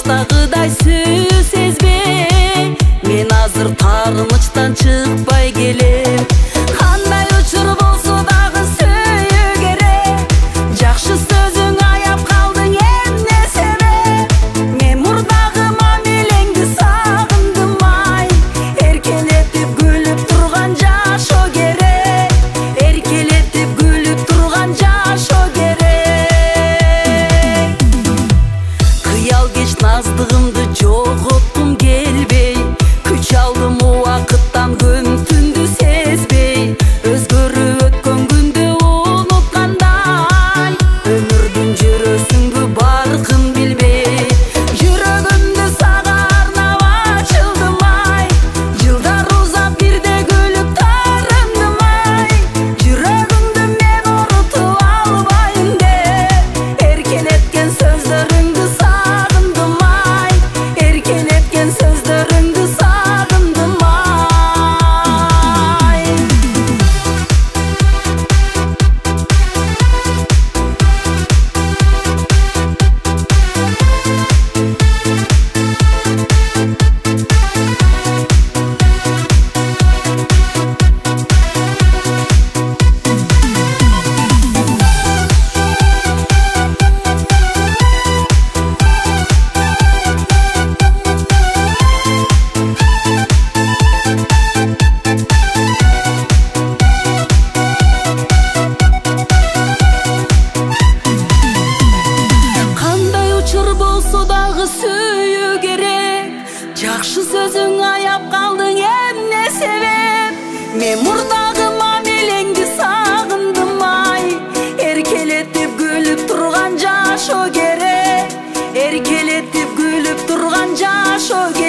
баштагыдай сүйүү сезбей, мен азыр таарынычтан чыкпай келем. Кандай учур болсо дагы сүйүү керек, жакшы сөзүң аяп калдың эмне себеп? Мен мурдагы мамилеңди сагындым ай, эркелетип күлүп турган жашоо керек, эркелетип күлүп турган жашоо керек. Кыял кеч наздыгымды жоготкум келбей, күч алдым убакыттан көмтүндү сезбей, өзгөрүп өткөн күндү унуткандай, өмүрдүн жүрөсүңбү баркын билбей, жүрөгүмдү сага арнап ачылдым ай, жылдар узап бирде күлүп тарындым ай, жүрөгүмдү мен орутуп албайм деп, эркелеткен сөздөрүңдү сагындым ай, эркелеткен сөздөрүңдү сагындым ай. Кандай учур болсо дагы сүйүү керек, жакшы сөзүң аяп калдың эмне себеп? Мен мурдагы мамилеңди сагындым ай, эркелетип күлүп турган жашоо керек, эркелетип күлүп турган жашоо керек.